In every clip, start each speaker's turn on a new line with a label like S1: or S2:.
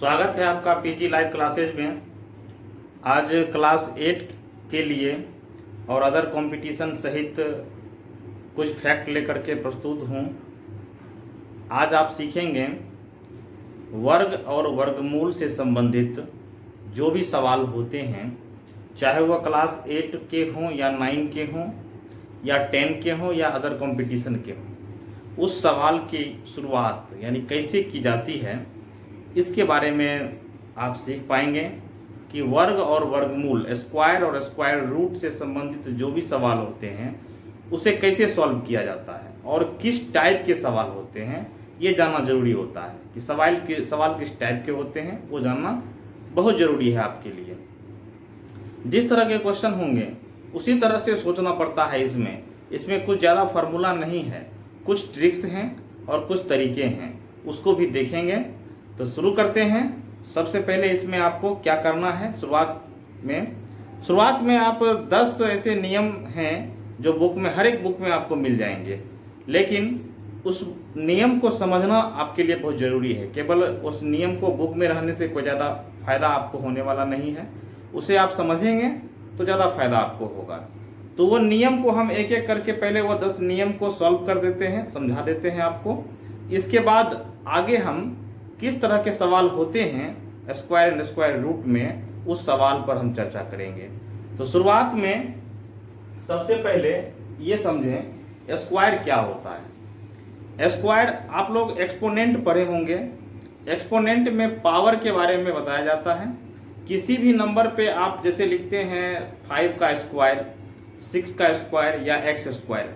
S1: स्वागत है आपका पीजी लाइव क्लासेज में। आज क्लास 8 के लिए और अदर कंपटीशन सहित कुछ फैक्ट लेकर के प्रस्तुत हूँ। आज आप सीखेंगे वर्ग और वर्गमूल से संबंधित जो भी सवाल होते हैं, चाहे वह क्लास 8 के हों या 9 के हों या 10 के हों या अदर कंपटीशन के हों, उस सवाल की शुरुआत यानी कैसे की जाती है इसके बारे में आप सीख पाएंगे कि वर्ग और वर्गमूल, स्क्वायर और स्क्वायर रूट से संबंधित जो भी सवाल होते हैं उसे कैसे सॉल्व किया जाता है और किस टाइप के सवाल होते हैं ये जानना जरूरी होता है। कि सवाल किस टाइप के होते हैं वो जानना बहुत ज़रूरी है आपके लिए। जिस तरह के क्वेश्चन होंगे उसी तरह से सोचना पड़ता है। इसमें कुछ ज़्यादा फार्मूला नहीं है, कुछ ट्रिक्स हैं और कुछ तरीके हैं, उसको भी देखेंगे। तो शुरू करते हैं। सबसे पहले इसमें आपको क्या करना है, शुरुआत में आप 10 ऐसे नियम हैं जो हर एक बुक में आपको मिल जाएंगे, लेकिन उस नियम को समझना आपके लिए बहुत ज़रूरी है। केवल उस नियम को बुक में रहने से कोई ज़्यादा फायदा आपको होने वाला नहीं है। उसे आप समझेंगे तो ज़्यादा फायदा आपको होगा। तो वो नियम को हम एक एक करके पहले वो 10 नियम को सॉल्व कर देते हैं, समझा देते हैं आपको। इसके बाद आगे हम किस तरह के सवाल होते हैं स्क्वायर एंड स्क्वायर रूट में, उस सवाल पर हम चर्चा करेंगे। तो शुरुआत में सबसे पहले ये समझें स्क्वायर क्या होता है। स्क्वायर आप लोग एक्सपोनेंट पढ़े होंगे। एक्सपोनेंट में पावर के बारे में बताया जाता है। किसी भी नंबर पे आप जैसे लिखते हैं 5 का स्क्वायर, 6 का स्क्वायर या x स्क्वायर,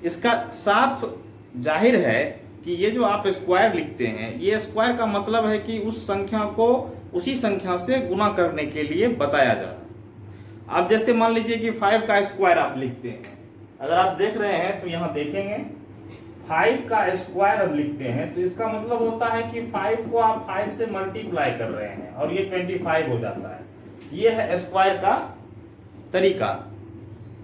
S1: इसका साफ जाहिर है कि ये जो आप स्क्वायर लिखते हैं, ये स्क्वायर का मतलब है कि उस संख्या को उसी संख्या से गुना करने के लिए बताया जा रहा है। आप जैसे मान लीजिए कि 5 का स्क्वायर आप लिखते हैं, अगर आप देख रहे हैं तो यहाँ देखेंगे 5 का स्क्वायर अब लिखते हैं तो इसका मतलब होता है कि 5 को आप 5 से मल्टीप्लाई कर रहे हैं और ये 25 हो जाता है। ये है स्क्वायर का तरीका।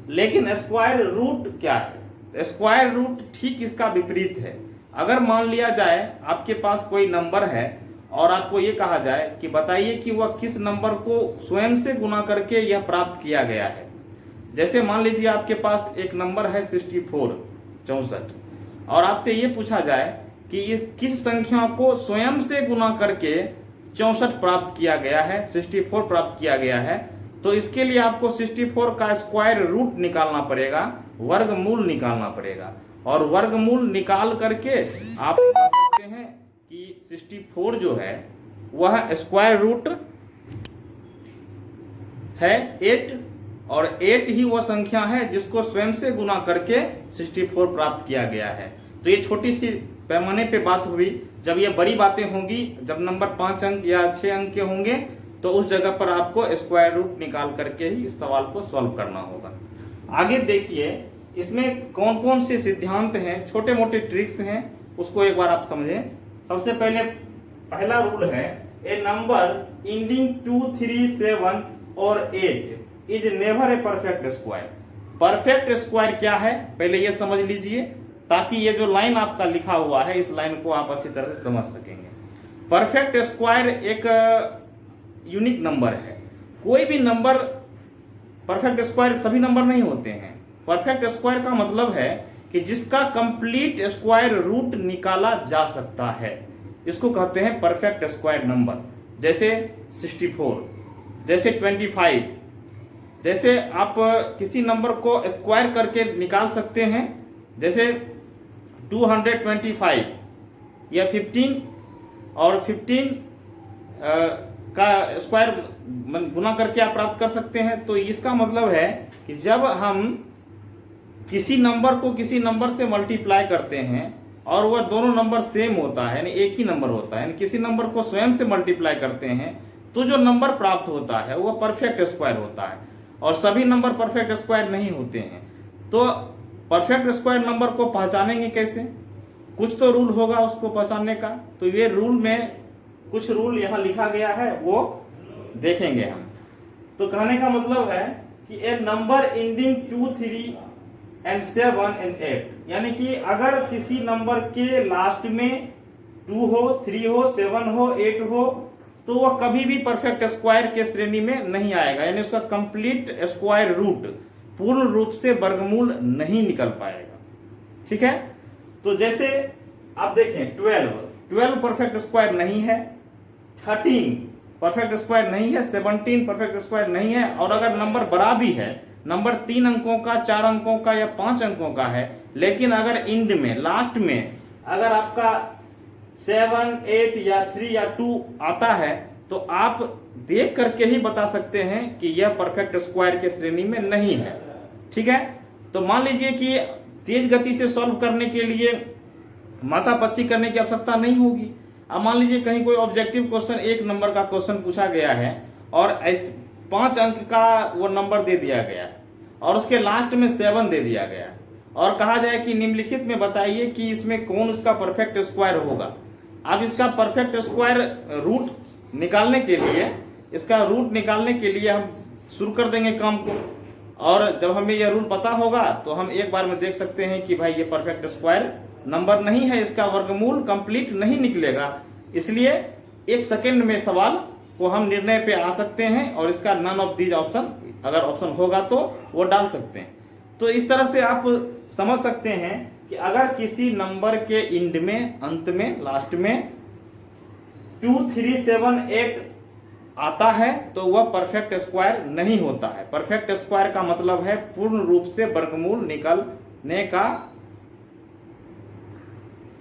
S1: लेकिन स्क्वायर रूट क्या है? स्क्वायर रूट ठीक इसका विपरीत है। अगर मान लिया जाए आपके पास कोई नंबर है और आपको ये कहा जाए कि बताइए कि वह किस नंबर को स्वयं से गुना करके यह प्राप्त किया गया है। जैसे मान लीजिए आपके पास एक नंबर है 64 और आपसे ये पूछा जाए कि ये किस संख्या को स्वयं से गुना करके 64 प्राप्त किया गया है, 64 प्राप्त किया गया है, तो इसके लिए आपको 64 का स्क्वायर रूट निकालना पड़ेगा, वर्गमूल निकालना पड़ेगा। और वर्गमूल निकाल करके आप बता सकते हैं कि 64 जो है वह स्क्वायर रूट है 8 और 8 ही वह संख्या है जिसको स्वयं से गुना करके 64 प्राप्त किया गया है। तो ये छोटी सी पैमाने पे बात हुई। जब ये बड़ी बातें होंगी, जब नंबर 5 अंक या 6 अंक के होंगे, तो उस जगह पर आपको स्क्वायर रूट निकाल करके ही इस सवाल को सॉल्व करना होगा। आगे देखिए इसमें कौन कौन से सिद्धांत हैं, छोटे मोटे ट्रिक्स हैं, उसको एक बार आप समझें। सबसे पहले पहला रूल है ए नंबर इंडिंग 2, 3, 7 और 8 is never a perfect square. Perfect square क्या है पहले ये समझ लीजिए, ताकि ये जो लाइन आपका लिखा हुआ है इस लाइन को आप अच्छी तरह से समझ सकेंगे। परफेक्ट स्क्वायर एक यूनिक नंबर है। कोई भी नंबर परफेक्ट स्क्वायर सभी नंबर नहीं होते हैं। परफेक्ट स्क्वायर का मतलब है कि जिसका कंप्लीट स्क्वायर रूट निकाला जा सकता है, इसको कहते हैं परफेक्ट स्क्वायर नंबर। जैसे 64, जैसे 25, जैसे आप किसी नंबर को स्क्वायर करके निकाल सकते हैं, जैसे 225 या 15 और 15 का स्क्वायर गुना करके आप प्राप्त कर सकते हैं। तो इसका मतलब है कि जब हम किसी नंबर को किसी नंबर से मल्टीप्लाई करते हैं और वह दोनों नंबर सेम होता है, यानी एक ही नंबर होता है, यानी किसी नंबर को स्वयं से मल्टीप्लाई करते हैं, तो जो नंबर प्राप्त होता है वह परफेक्ट स्क्वायर होता है। और सभी नंबर परफेक्ट स्क्वायर नहीं होते हैं। तो परफेक्ट स्क्वायर नंबर को पहचानेंगे कैसे? कुछ तो रूल होगा उसको पहचानने का। तो ये रूल में कुछ रूल यहाँ लिखा गया है, वो देखेंगे हम। तो कहने का मतलब है कि ए नंबर इंडिंग 2, 3 एंड 7 एंड 8, यानी कि अगर किसी नंबर के लास्ट में 2 हो, 3 हो, 7 हो, 8 हो, तो वह कभी भी परफेक्ट स्क्वायर के श्रेणी में नहीं आएगा, यानी उसका कंप्लीट स्क्वायर रूट, पूर्ण रूप से वर्गमूल नहीं निकल पाएगा। ठीक है, तो जैसे आप देखें 12 परफेक्ट स्क्वायर नहीं है, 13 परफेक्ट स्क्वायर नहीं है, 17 परफेक्ट स्क्वायर नहीं है। और अगर नंबर बड़ा भी है, नंबर 3 अंकों का, 4 अंकों का या 5 अंकों का है, लेकिन अगर इंड में, लास्ट में अगर आपका 7, 8 या 3 या 2 आता है, तो आप देख करके ही बता सकते हैं कि यह परफेक्ट स्क्वायर के श्रेणी में नहीं है। ठीक है, तो मान लीजिए कि तेज गति से सॉल्व करने के लिए माथापच्ची करने की आवश्यकता नहीं होगी। अब मान लीजिए कहीं कोई ऑब्जेक्टिव क्वेश्चन, 1 नंबर का क्वेश्चन पूछा गया है और 5 अंक का वो नंबर दे दिया गया है और उसके लास्ट में 7 दे दिया गया है और कहा जाए कि निम्नलिखित में बताइए कि इसमें कौन उसका परफेक्ट स्क्वायर होगा। अब इसका परफेक्ट स्क्वायर रूट निकालने के लिए, इसका रूट निकालने के लिए हम शुरू कर देंगे काम को, और जब हमें यह रूल पता होगा तो हम एक बार में देख सकते हैं कि भाई ये परफेक्ट स्क्वायर नंबर नहीं है, इसका वर्गमूल कंप्लीट नहीं निकलेगा। इसलिए 1 सेकंड में सवाल को हम निर्णय पे आ सकते हैं और इसका नन ऑफ दीज ऑप्शन, अगर ऑप्शन होगा तो वो डाल सकते हैं। तो इस तरह से आप समझ सकते हैं कि अगर किसी नंबर के इंड में, अंत में, लास्ट में 2, 3, 7, 8 आता है तो वह परफेक्ट स्क्वायर नहीं होता है। परफेक्ट स्क्वायर का मतलब है पूर्ण रूप से वर्गमूल निकलने का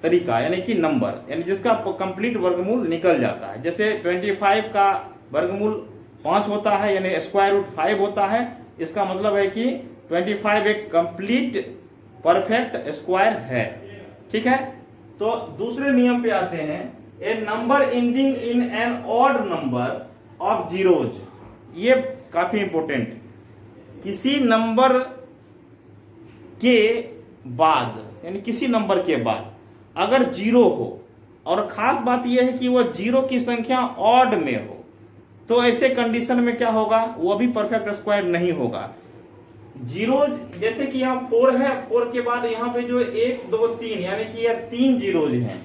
S1: तरीका, यानी कि नंबर, यानी जिसका कंप्लीट वर्गमूल निकल जाता है। जैसे 25 का वर्गमूल 5 होता है, यानी स्क्वायर रूट 5 होता है। इसका मतलब है कि 25 एक कंप्लीट परफेक्ट स्क्वायर है। ठीक है, तो दूसरे नियम पे आते हैं। A number ending in an odd number of zeros, ये काफी इंपॉर्टेंट। किसी नंबर के बाद, यानी किसी नंबर के बाद अगर 0 हो, और खास बात यह है कि वह 0 की संख्या ऑड में हो, तो ऐसे कंडीशन में क्या होगा, वह भी परफेक्ट स्क्वायर नहीं होगा। 0, जैसे कि यहाँ 4 है, 4 के बाद यहाँ पे जो 1, 2, 3, यानी कि यह 3 जीरोज हैं।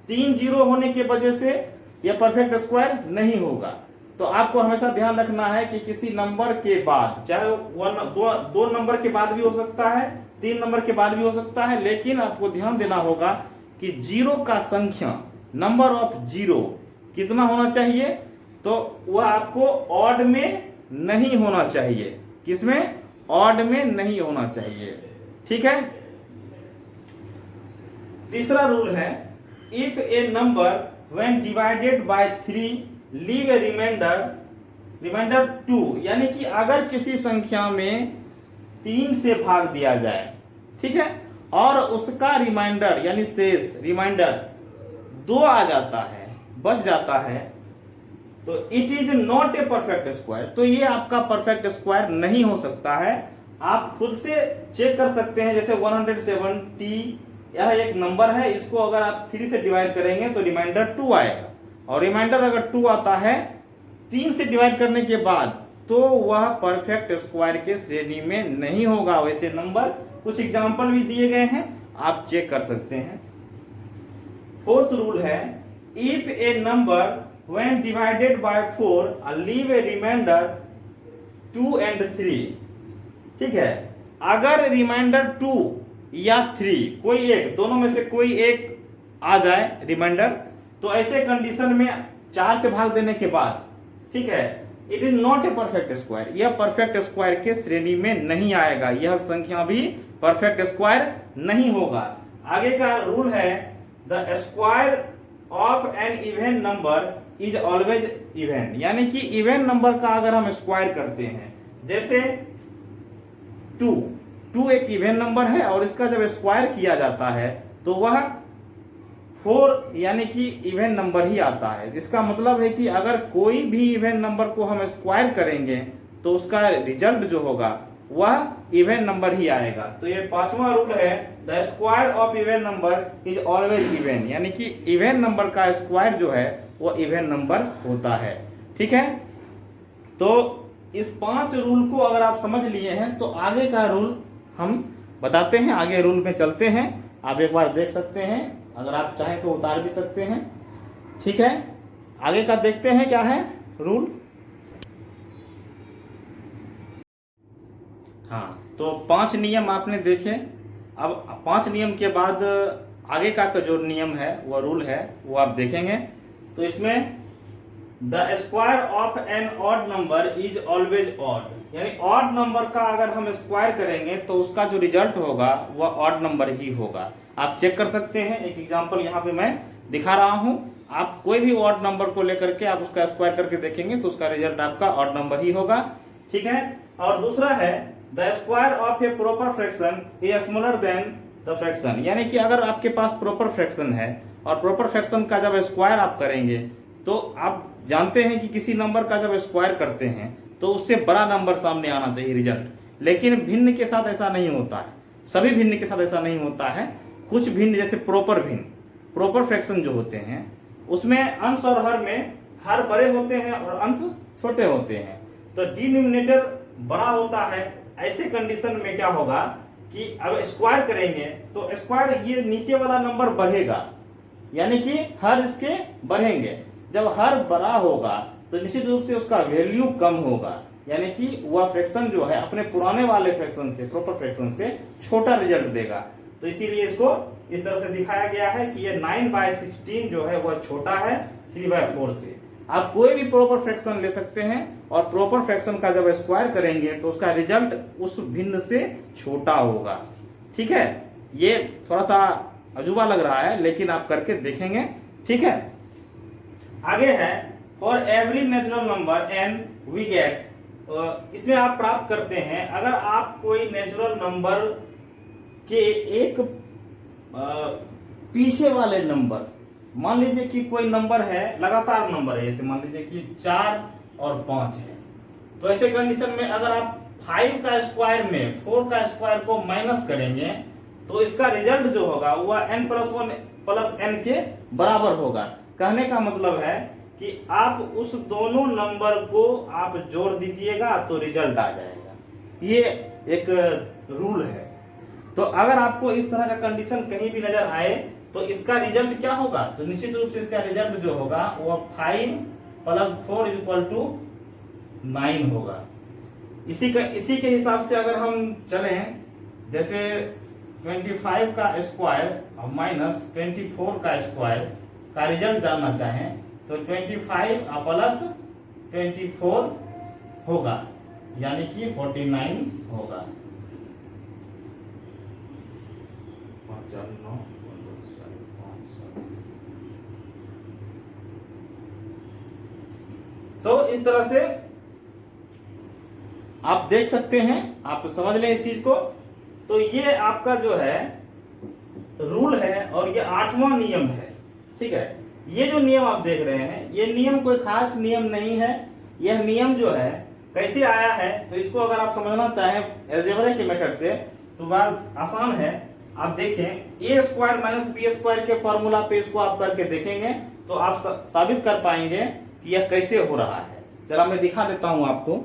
S1: 3 जीरो होने की वजह से यह परफेक्ट स्क्वायर नहीं होगा। तो आपको हमेशा ध्यान रखना है कि किसी नंबर के बाद, चाहे 2 नंबर के बाद भी हो सकता है, 3 नंबर के बाद भी हो सकता है, लेकिन आपको ध्यान देना होगा कि 0 का संख्या, नंबर ऑफ 0 कितना होना चाहिए, तो वह आपको ऑड में नहीं होना चाहिए। किसमें? ऑड में नहीं होना चाहिए। ठीक है, तीसरा रूल है, if a number when divided by 3 leave a remainder 2, यानी कि अगर किसी संख्या में 3 से भाग दिया जाए, ठीक है, और उसका रिमाइंडर यानी शेष, रिमाइंडर 2 आ जाता है, बच जाता है, तो it is not a perfect square. तो ये आपका परफेक्ट स्क्वायर नहीं हो सकता है। आप खुद से चेक कर सकते हैं। जैसे 170, यह एक नंबर है, इसको अगर आप 3 से डिवाइड करेंगे तो रिमाइंडर 2 आएगा, और रिमाइंडर अगर 2 आता है 3 से डिवाइड करने के बाद, तो वह परफेक्ट स्क्वायर के श्रेणी में नहीं होगा। वैसे नंबर कुछ एग्जाम्पल भी दिए गए हैं, आप चेक कर सकते हैं। 4th रूल है, if a number when divided by 4 leave a remainder 2 and 3, ठीक है, अगर रिमाइंडर 2 या 3 कोई एक, दोनों में से कोई एक आ जाए रिमाइंडर, तो ऐसे कंडीशन में 4 से भाग देने के बाद, ठीक है, it is not a perfect square, यह परफेक्ट स्क्वायर के श्रेणी में नहीं आएगा, यह संख्या भी परफेक्ट स्क्वायर नहीं होगा। आगे का रूल है, the square of an even number is always even, यानी कि इवन नंबर का अगर हम स्क्वायर करते हैं, जैसे 2 एक इवन नंबर है और इसका जब स्क्वायर किया जाता है तो वह 4 यानी कि इवन नंबर ही आता है। इसका मतलब है कि अगर कोई भी इवन नंबर को हम स्क्वायर करेंगे तो उसका रिजल्ट जो होगा वह इवन नंबर ही आएगा। तो ये 5वां रूल है, the square of even number is always even, यानी कि इवन नंबर का स्क्वायर जो है वो इवन नंबर होता है। ठीक है, तो इस 5 रूल को अगर आप समझ लिए हैं तो आगे का रूल हम बताते हैं, आगे रूल में चलते हैं। आप एक बार देख सकते हैं, अगर आप चाहें तो उतार भी सकते हैं। ठीक है, आगे का देखते हैं क्या है रूल। हाँ, तो 5 नियम आपने देखे। अब 5 नियम के बाद आगे का जो नियम है वह रूल है वो आप देखेंगे। तो इसमें the square of an odd number is always odd, यानी ऑड नंबर का अगर हम स्क्वायर करेंगे तो उसका जो रिजल्ट होगा वह ऑड नंबर ही होगा। आप चेक कर सकते हैं, एक एग्जांपल यहाँ पे मैं दिखा रहा हूं। आप कोई भी ऑड नंबर को लेकर के आप उसका स्क्वायर करके देखेंगे तो उसका रिजल्ट आपका ऑड नंबर ही होगा। ठीक है। और दूसरा है the square of A proper fraction is smaller than the fraction, यानी कि अगर आपके पास प्रॉपर फ्रैक्शन है और प्रॉपर फ्रैक्शन का जब स्क्वायर आप करेंगे तो आप जानते हैं कि किसी नंबर का जब स्क्वायर करते हैं तो उससे बड़ा नंबर सामने आना चाहिए रिजल्ट। लेकिन भिन्न के साथ ऐसा नहीं होता है, सभी भिन्न के साथ ऐसा नहीं होता है। कुछ भिन्न जैसे प्रॉपर भिन्न, प्रॉपर फ्रैक्शन जो होते हैं उसमें अंश और हर में हर बड़े होते हैं और अंश छोटे होते हैं, तो डिनोमिनेटर बड़ा होता है। ऐसे कंडीशन में क्या होगा कि अब स्क्वायर करेंगे तो स्क्वायर ये नीचे वाला नंबर बढ़ेगा, यानी कि हर इसके बढ़ेंगे। जब हर बड़ा होगा तो निश्चित रूप से उसका वैल्यू कम होगा, यानी कि वह फ्रैक्शन जो है अपने पुराने वाले फ्रैक्शन से, प्रॉपर फ्रैक्शन से छोटा रिजल्ट देगा। तो इसीलिए इसको इस तरह से दिखाया गया है कि ये 9/16 जो है वह छोटा है 3/4 से। आप कोई भी प्रॉपर फ्रैक्शन ले सकते हैं और प्रॉपर फ्रैक्शन का जब स्क्वायर करेंगे तो उसका रिजल्ट उस भिन्न से छोटा होगा। ठीक है, ये थोड़ा सा अजूबा लग रहा है लेकिन आप करके देखेंगे। ठीक है, आगे है for every natural number n we get, इसमें आप प्राप्त करते हैं अगर आप कोई नेचुरल नंबर के एक पीछे वाले नंबर, मान लीजिए कि कोई नंबर है लगातार नंबर है, जैसे मान लीजिए कि 4 और 5 है, तो ऐसे कंडीशन में अगर आप 5 का स्क्वायर में 4 का स्क्वायर को माइनस करेंगे तो इसका रिजल्ट जो होगा वह n+1 + n के बराबर होगा। कहने का मतलब है कि आप उस दोनों नंबर को आप जोड़ दीजिएगा तो रिजल्ट आ जाएगा। ये एक रूल है। तो अगर आपको इस तरह का कंडीशन कहीं भी नजर आए तो इसका रिजल्ट क्या होगा, तो निश्चित रूप से इसका रिजल्ट जो होगा वह 5 + 4 = 9 होगा। इसी के हिसाब से अगर हम चलें, जैसे 25 का स्क्वायर और -24 का स्क्वायर का रिजल्ट जानना चाहें तो 25 + 24 होगा, यानी कि 49 होगा। तो इस तरह से आप देख सकते हैं, आप समझ लें इस चीज को। तो ये आपका जो है रूल है और ये 8वां नियम है। ठीक है, ये जो नियम आप देख रहे हैं ये नियम कोई खास नियम नहीं है। यह नियम जो है कैसे आया है, तो इसको अगर आप समझना चाहें अलजेब्रा के मेथड से तो बात आसान है। आप देखें a² - b² के फॉर्मूला पे इसको आप करके देखेंगे तो आप साबित कर पाएंगे कि यह कैसे हो रहा है। जरा मैं दिखा देता हूं आपको।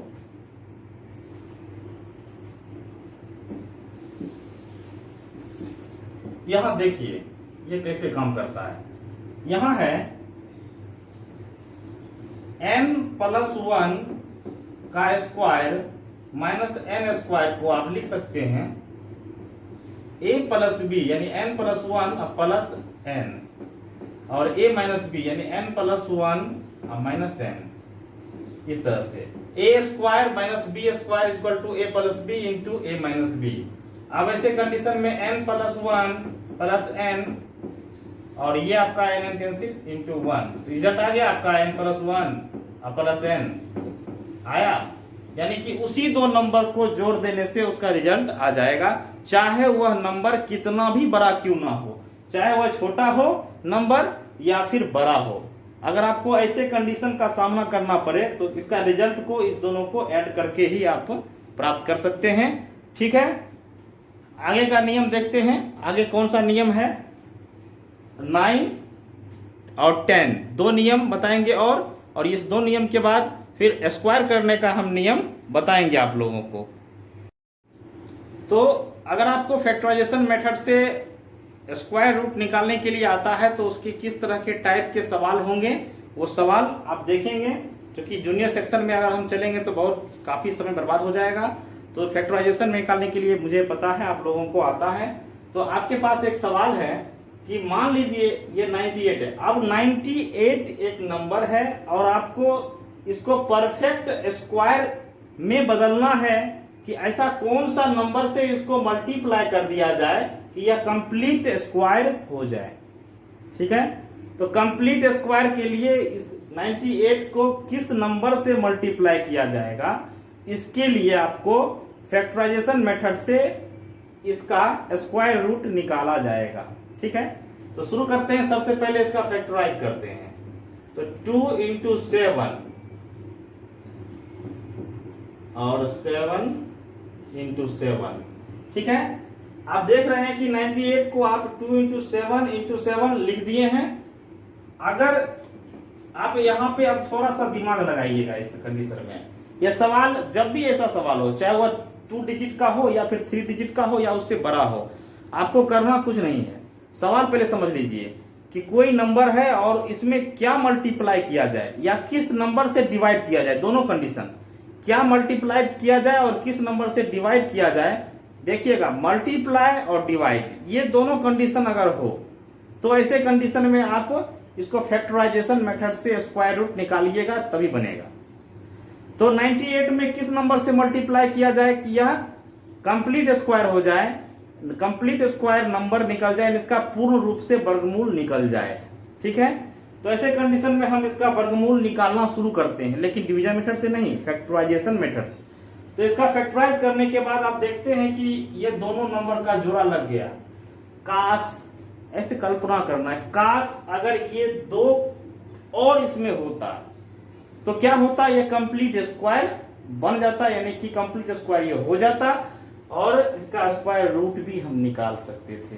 S1: यहां देखिए ये कैसे काम करता है। यहां है n+1 का स्क्वायर -n² को आप लिख सकते हैं a + b यानी n+1 + n और a - b यानी n+1 - n। इस तरह से a² - b² = a + b × a - b। अब ऐसे कंडीशन में n+1 + n और ये आपका n कैंसिल × 1, रिजल्ट आ गया आपका n+1 + n आया, यानी कि उसी दो नंबर को जोड़ देने से उसका रिजल्ट आ जाएगा, चाहे वह नंबर कितना भी बड़ा क्यों ना हो, चाहे वह छोटा हो नंबर या फिर बड़ा हो। अगर आपको ऐसे कंडीशन का सामना करना पड़े तो इसका रिजल्ट को इस दोनों को ऐड करके ही आप प्राप्त कर सकते हैं। ठीक है, आगे का नियम देखते हैं। आगे कौन सा नियम है, 9 और 10 दो नियम बताएंगे और इस दो नियम के बाद फिर स्क्वायर करने का हम नियम बताएंगे आप लोगों को। तो अगर आपको फैक्टराइजेशन मेथड से स्क्वायर रूट निकालने के लिए आता है तो उसके किस तरह के टाइप के सवाल होंगे वो सवाल आप देखेंगे, क्योंकि जूनियर सेक्शन में अगर हम चलेंगे तो बहुत काफ़ी समय बर्बाद हो जाएगा। तो फैक्टराइजेशन निकालने के लिए मुझे पता है आप लोगों को आता है। तो आपके पास एक सवाल है कि मान लीजिए ये 98 है। अब 98 एक नंबर है और आपको इसको परफेक्ट स्क्वायर में बदलना है कि ऐसा कौन सा नंबर से इसको मल्टीप्लाई कर दिया जाए कि यह कंप्लीट स्क्वायर हो जाए। ठीक है, तो कंप्लीट स्क्वायर के लिए इस 98 को किस नंबर से मल्टीप्लाई किया जाएगा, इसके लिए आपको फैक्टराइजेशन मेथड से इसका स्क्वायर रूट निकाला जाएगा। ठीक है, तो शुरू करते हैं। सबसे पहले इसका फैक्टराइज करते हैं। तो 2 इंटू 7 और 7 इंटू 7। ठीक है, आप देख रहे हैं कि 98 को आप 2 इंटू 7 लिख दिए हैं। अगर आप यहां पे अब थोड़ा सा दिमाग लगाइएगा इस कंडीशन में, यह सवाल जब भी ऐसा सवाल हो, चाहे वह 2 डिजिट का हो या फिर 3 डिजिट का हो या उससे बड़ा हो, आपको करना कुछ नहीं है। सवाल पहले समझ लीजिए कि कोई नंबर है और इसमें क्या मल्टीप्लाई किया जाए या किस नंबर से डिवाइड किया जाए, दोनों कंडीशन, क्या मल्टीप्लाई किया जाए और किस नंबर से डिवाइड किया जाए। देखिएगा, मल्टीप्लाई और डिवाइड ये दोनों कंडीशन अगर हो तो ऐसे कंडीशन में आप इसको फैक्टराइजेशन मेथड से स्क्वायर रूट निकालिएगा तभी बनेगा। तो 98 में किस नंबर से मल्टीप्लाई किया जाए कि यह कंप्लीट स्क्वायर हो जाए, कंप्लीट स्क्वायर नंबर निकल जाए, इसका पूर्ण रूप से वर्गमूल निकल जाए। ठीक है, तो ऐसे कंडीशन में हम इसका वर्गमूल निकालना शुरू करते हैं, लेकिन डिवीजन मेथड से नहीं, फैक्टराइजेशन मेथड से। तो इसका फैक्टराइज करने के बाद आप देखते हैं कि ये दोनों नंबर का जोड़ा लग गया। काश, ऐसे कल्पना करना है, काश अगर ये 2 और इसमें होता तो क्या होता, ये कंप्लीट स्क्वायर बन जाता, यानी कि कंप्लीट स्क्वायर ये हो जाता और इसका स्क्वायर रूट भी हम निकाल सकते थे।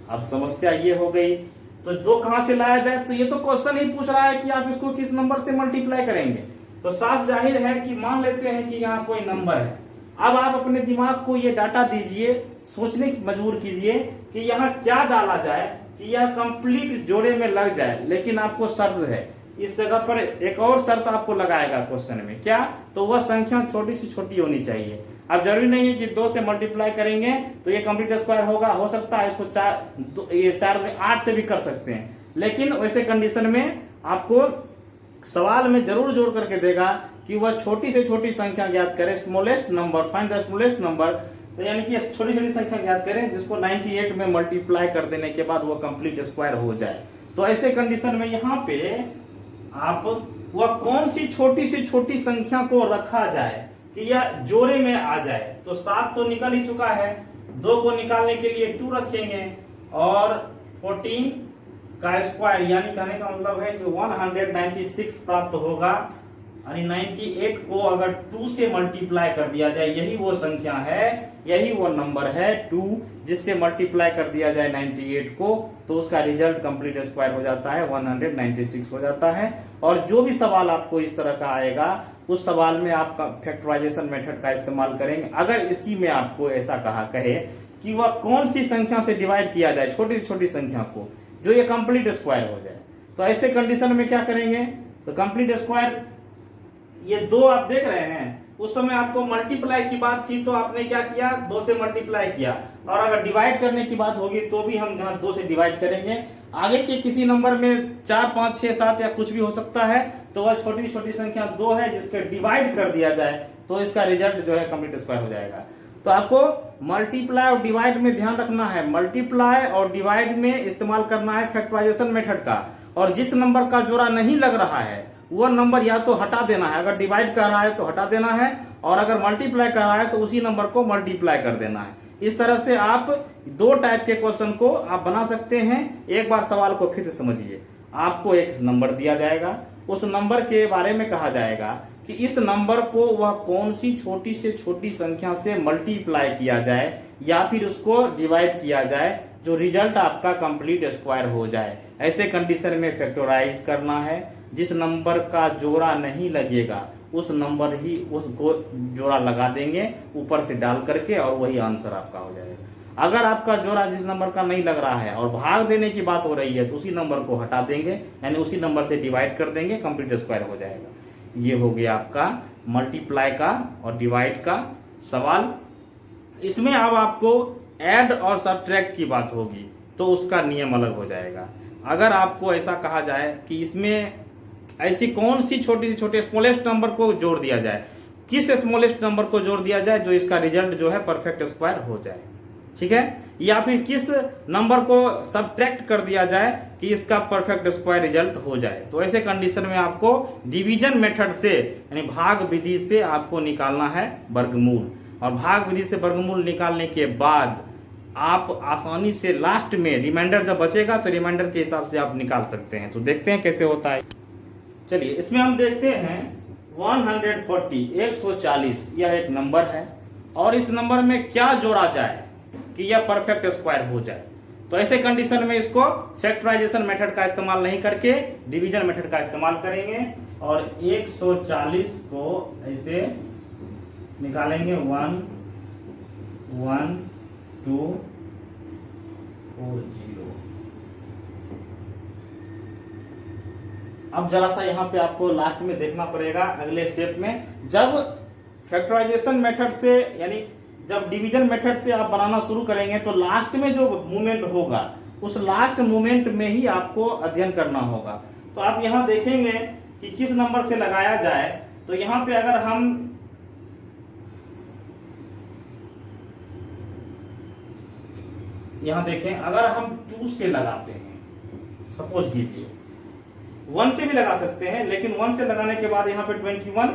S1: अब समस्या ये हो गई, तो 2 कहां से लाया जाए। तो ये तो क्वेश्चन ही पूछ रहा है कि आप इसको किस नंबर से मल्टीप्लाई करेंगे। तो साफ जाहिर है कि मान लेते हैं कि यहाँ कोई नंबर है। अब आप अपने दिमाग को ये डाटा दीजिए, सोचने की मजबूर कीजिए कि यहाँ क्या डाला जाए कि यह कंप्लीट जोड़े में लग जाए। लेकिन आपको शर्त है, इस जगह पर एक और शर्त आपको लगाएगा क्वेश्चन में, क्या, तो वह संख्या छोटी से छोटी होनी चाहिए। अब जरूरी नहीं है कि 2 से मल्टीप्लाई करेंगे तो ये कंप्लीट स्क्वायर होगा, हो सकता है इसको 4 में 8 से भी कर सकते हैं। लेकिन वैसे कंडीशन में आपको सवाल में जरूर जोड़ करके देगा कि वह छोटी से छोटी संख्या ज्ञात करें, smallest number, find the smallest number. तो यानी कि छोटी छोटी संख्या ज्ञात करें जिसको 98 में मल्टीप्लाई कर देने के बाद वह कंप्लीट स्क्वायर हो जाए। तो ऐसे कंडीशन में यहाँ पे आप वह कौन सी छोटी से छोटी संख्या को रखा जाए कि यह जोड़े में आ जाए। तो 7 तो निकल ही चुका है, 2 को निकालने के लिए 2 रखेंगे और 14 का स्क्वायर, यानी कहने का मतलब है कि 196 प्राप्त होगा। यानी 98 को अगर 2 से मल्टीप्लाई कर दिया जाए, यही वो संख्या है, यही वो नंबर है 2, जिससे मल्टीप्लाई कर दिया जाए 98 को, तो उसका रिजल्ट कंप्लीट स्क्वायर हो जाता है, 196 हो जाता है। और जो भी सवाल आपको इस तरह का आएगा, उस सवाल में आप फैक्टराइजेशन मेथड का इस्तेमाल करेंगे। अगर इसी में आपको ऐसा कहे कि वह कौन सी संख्या से डिवाइड किया जाए, छोटी से छोटी संख्या को, जो ये कंप्लीट स्क्वायर हो जाए, तो ऐसे कंडीशन में क्या करेंगे। तो कंप्लीट स्क्वायर ये 2 आप देख रहे हैं, उस समय आपको मल्टीप्लाई की बात थी तो आपने क्या किया, 2 से मल्टीप्लाई किया। और अगर डिवाइड करने की बात होगी तो भी हम यहाँ 2 से डिवाइड करेंगे। आगे के किसी नंबर में 4, 5, 6, 7 या कुछ भी हो सकता है, तो वह छोटी छोटी संख्या 2 है जिसके डिवाइड कर दिया जाए तो इसका रिजल्ट जो है कंप्लीट स्क्वायर हो जाएगा। तो आपको मल्टीप्लाई और डिवाइड में ध्यान रखना है, मल्टीप्लाई और डिवाइड में इस्तेमाल करना है फैक्टराइजेशन मेथड का। और जिस नंबर का जोड़ा नहीं लग रहा है वह नंबर या तो हटा देना है, अगर डिवाइड कर रहा है तो हटा देना है, और अगर मल्टीप्लाई कर रहा है तो उसी नंबर को मल्टीप्लाई कर देना है। इस तरह से आप 2 टाइप के क्वेश्चन को आप बना सकते हैं। एक बार सवाल को फिर से समझिए, आपको एक नंबर दिया जाएगा, उस नंबर के बारे में कहा जाएगा कि इस नंबर को वह कौन सी छोटी से छोटी संख्या से मल्टीप्लाई किया जाए या फिर उसको डिवाइड किया जाए, जो रिजल्ट आपका कंप्लीट स्क्वायर हो जाए। ऐसे कंडीशन में फैक्टराइज करना है। जिस नंबर का जोड़ा नहीं लगेगा उस नंबर ही उसको जोड़ा लगा देंगे ऊपर से डाल करके, और वही आंसर आपका हो जाएगा। अगर आपका जोड़ा जिस नंबर का नहीं लग रहा है और भाग देने की बात हो रही है तो उसी नंबर को हटा देंगे, यानी उसी नंबर से डिवाइड कर देंगे, कंप्लीट स्क्वायर हो जाएगा। ये हो गया आपका मल्टीप्लाई का और डिवाइड का सवाल। इसमें अब आपको ऐड और सब्ट्रैक्ट की बात होगी तो उसका नियम अलग हो जाएगा। अगर आपको ऐसा कहा जाए कि इसमें ऐसी कौन सी छोटी से छोटे स्मॉलेस्ट नंबर को जोड़ दिया जाए, किस स्मॉलेस्ट नंबर को जोड़ दिया जाए जो इसका रिजल्ट जो है परफेक्ट स्क्वायर हो जाए, ठीक है, या फिर किस नंबर को सब्ट्रैक्ट कर दिया जाए कि इसका परफेक्ट स्क्वायर रिजल्ट हो जाए। तो ऐसे कंडीशन में आपको डिवीजन मेथड से यानी भाग विधि से आपको निकालना है वर्गमूल, और भाग विधि से वर्गमूल निकालने के बाद आप आसानी से लास्ट में रिमाइंडर जब बचेगा तो रिमाइंडर के हिसाब से आप निकाल सकते हैं। तो देखते हैं कैसे होता है। चलिए इसमें हम देखते हैं 140 140 यह एक नंबर है और इस नंबर में क्या जोड़ा जाए कि यह परफेक्ट स्क्वायर हो जाए। तो ऐसे कंडीशन में इसको फैक्टराइजेशन मेथड का इस्तेमाल नहीं करके डिवीजन मेथड का इस्तेमाल करेंगे और 140 को ऐसे निकालेंगे 1 1 2 4 0। अब जरा सा यहाँ पे आपको लास्ट में देखना पड़ेगा अगले स्टेप में, जब फैक्टराइजेशन मेथड से यानी जब डिवीजन मेथड से आप बनाना शुरू करेंगे तो लास्ट में जो मूवमेंट होगा उस लास्ट मूवमेंट में ही आपको अध्ययन करना होगा। तो आप यहाँ देखेंगे कि किस नंबर से लगाया जाए। तो यहाँ पे अगर हम यहाँ देखें, अगर हम 2 से लगाते हैं, सपोज कीजिए 1 से भी लगा सकते हैं, लेकिन 1 से लगाने के बाद यहाँ पे 21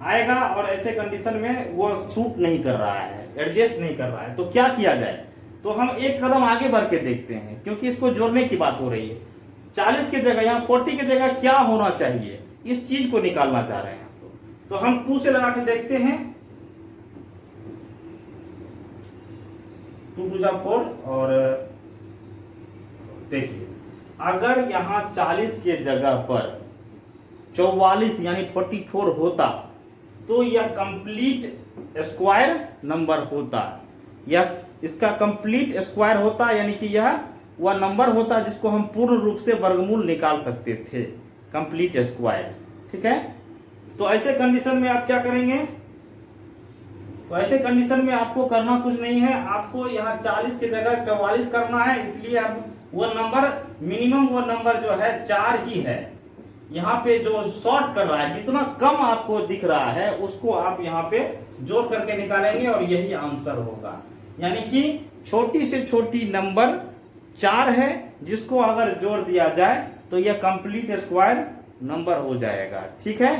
S1: आएगा और ऐसे कंडीशन में वो सूट नहीं कर रहा है, एडजस्ट नहीं कर रहा है। तो क्या किया जाए, तो हम एक कदम आगे बढ़ के देखते हैं, क्योंकि इसको जोड़ने की बात हो रही है। 40 की जगह यहाँ 40 की जगह क्या होना चाहिए, इस चीज को निकालना चाह रहे हैं। तो हम 2 से लगा के देखते हैं, 2 2 4 और देखिए अगर यहाँ 40 के जगह पर 44 यानी 44 होता तो यह कंप्लीट स्क्वायर नंबर होता, यह इसका कंप्लीट स्क्वायर होता, यानी कि यह वह नंबर होता जिसको हम पूर्ण रूप से वर्गमूल निकाल सकते थे, कंप्लीट स्क्वायर, ठीक है। तो ऐसे कंडीशन में आप क्या करेंगे, तो ऐसे कंडीशन में आपको करना कुछ नहीं है, आपको यहाँ 40 की जगह 44 करना है। इसलिए अब वो नंबर मिनिमम वो नंबर जो है 4 ही है। यहाँ पे जो शॉर्ट कर रहा है, जितना कम आपको दिख रहा है उसको आप यहाँ पे जोड़ करके निकालेंगे और यही आंसर होगा। यानी कि छोटी से छोटी नंबर 4 है जिसको अगर जोड़ दिया जाए तो यह कंप्लीट स्क्वायर नंबर हो जाएगा, ठीक है,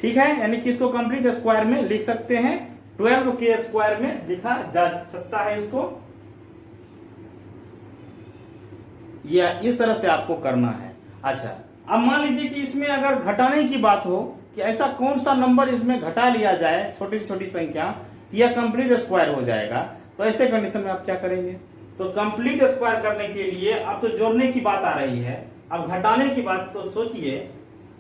S1: ठीक है। यानी कि इसको कंप्लीट स्क्वायर में लिख सकते हैं, 12 के स्क्वायर में लिखा जा सकता है इसको, या इस तरह से आपको करना है। अच्छा, अब मान लीजिए कि इसमें अगर घटाने की बात हो कि ऐसा कौन सा नंबर इसमें घटा लिया जाए, छोटी से छोटी संख्या, यह कंप्लीट स्क्वायर हो जाएगा। तो ऐसे कंडीशन में आप क्या करेंगे, तो कंप्लीट स्क्वायर करने के लिए अब तो जोड़ने की बात आ रही है, अब घटाने की बात। तो सोचिए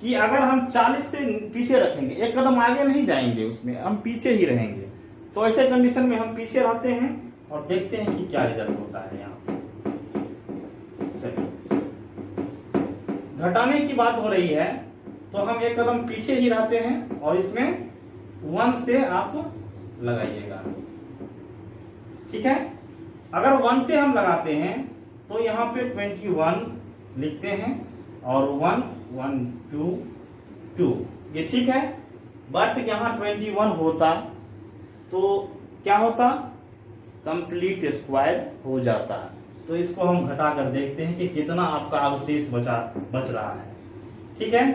S1: कि अगर हम 40 से पीछे रखेंगे, एक कदम आगे नहीं जाएंगे, उसमें हम पीछे ही रहेंगे। तो ऐसे कंडीशन में हम पीछे रहते हैं और देखते हैं कि क्या रिजल्ट होता है। यहाँ घटाने की बात हो रही है तो हम एक कदम पीछे ही रहते हैं और इसमें 1 से आप लगाइएगा, ठीक है। अगर 1 से हम लगाते हैं तो यहाँ पे 21 लिखते हैं और 1 1 2 2, ये ठीक है। बट यहाँ 21 होता तो क्या होता, कंप्लीट स्क्वायर हो जाता। तो इसको हम घटा कर देखते हैं कि कितना आपका अवशेष बच रहा है, ठीक है।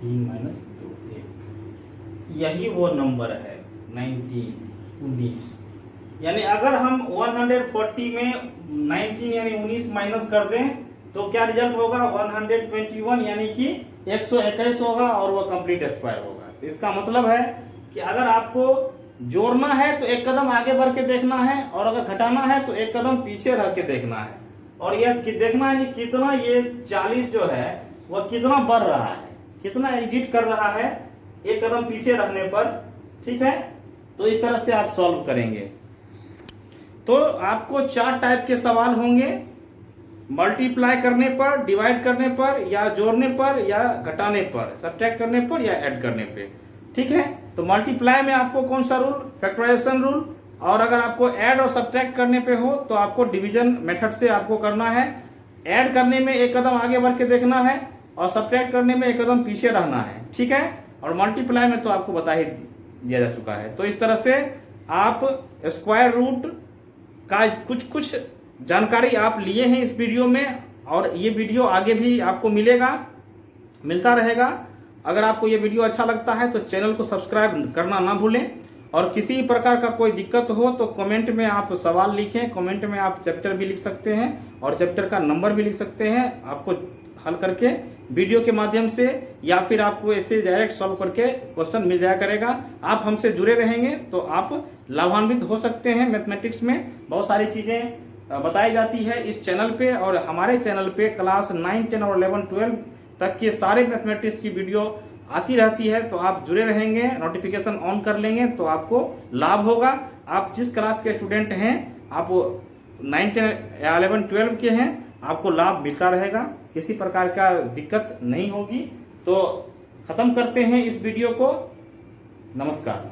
S1: 3 - 2 1, यही वो नंबर है 19। यानी अगर हम 140 में 19 यानी 19 माइनस कर दें तो क्या रिजल्ट होगा, 121 यानी कि 121 होगा और वह कंप्लीट स्क्वायर होगा। तो इसका मतलब है कि अगर आपको जोड़ना है तो एक कदम आगे बढ़ के देखना है और अगर घटाना है तो एक कदम पीछे रह के देखना है, और यह देखना है कि कितना ये 40 जो है वह कितना बढ़ रहा है, कितना एग्जिट कर रहा है एक कदम पीछे रखने पर, ठीक है। तो इस तरह से आप सॉल्व करेंगे। तो आपको 4 टाइप के सवाल होंगे, मल्टीप्लाई करने पर, डिवाइड करने पर, या जोड़ने पर, या घटाने पर, सब्ट्रैक्ट करने पर, या ऐड करने पे, ठीक है। तो मल्टीप्लाई में आपको कौन सा रूल, फैक्टराइजेशन रूल, और अगर आपको ऐड और सब्ट्रैक्ट करने पे हो तो आपको डिवीजन मेथड से आपको करना है। ऐड करने में एक कदम आगे बढ़ के देखना है और सब्ट्रैक्ट करने में एक कदम पीछे रहना है, ठीक है। और मल्टीप्लाई में तो आपको बता ही दिया जा चुका है। तो इस तरह से आप स्क्वायर रूट का कुछ जानकारी आप लिए हैं इस वीडियो में, और ये वीडियो आगे भी आपको मिलता रहेगा। अगर आपको ये वीडियो अच्छा लगता है तो चैनल को सब्सक्राइब करना ना भूलें, और किसी प्रकार का कोई दिक्कत हो तो कमेंट में आप सवाल लिखें। कमेंट में आप चैप्टर भी लिख सकते हैं और चैप्टर का नंबर भी लिख सकते हैं, आपको हल करके वीडियो के माध्यम से, या फिर आपको ऐसे डायरेक्ट सॉल्व करके क्वेश्चन मिल जाया करेगा। आप हमसे जुड़े रहेंगे तो आप लाभान्वित हो सकते हैं। मैथमेटिक्स में बहुत सारी चीज़ें बताई जाती है इस चैनल पे, और हमारे चैनल पे क्लास 9, 10 और 11, 12 तक के सारे मैथमेटिक्स की वीडियो आती रहती है। तो आप जुड़े रहेंगे, नोटिफिकेशन ऑन कर लेंगे तो आपको लाभ होगा। आप जिस क्लास के स्टूडेंट हैं, आप 9, 10 या 11, 12 के हैं, आपको लाभ मिलता रहेगा, किसी प्रकार का दिक्कत नहीं होगी। तो खत्म करते हैं इस वीडियो को। नमस्कार।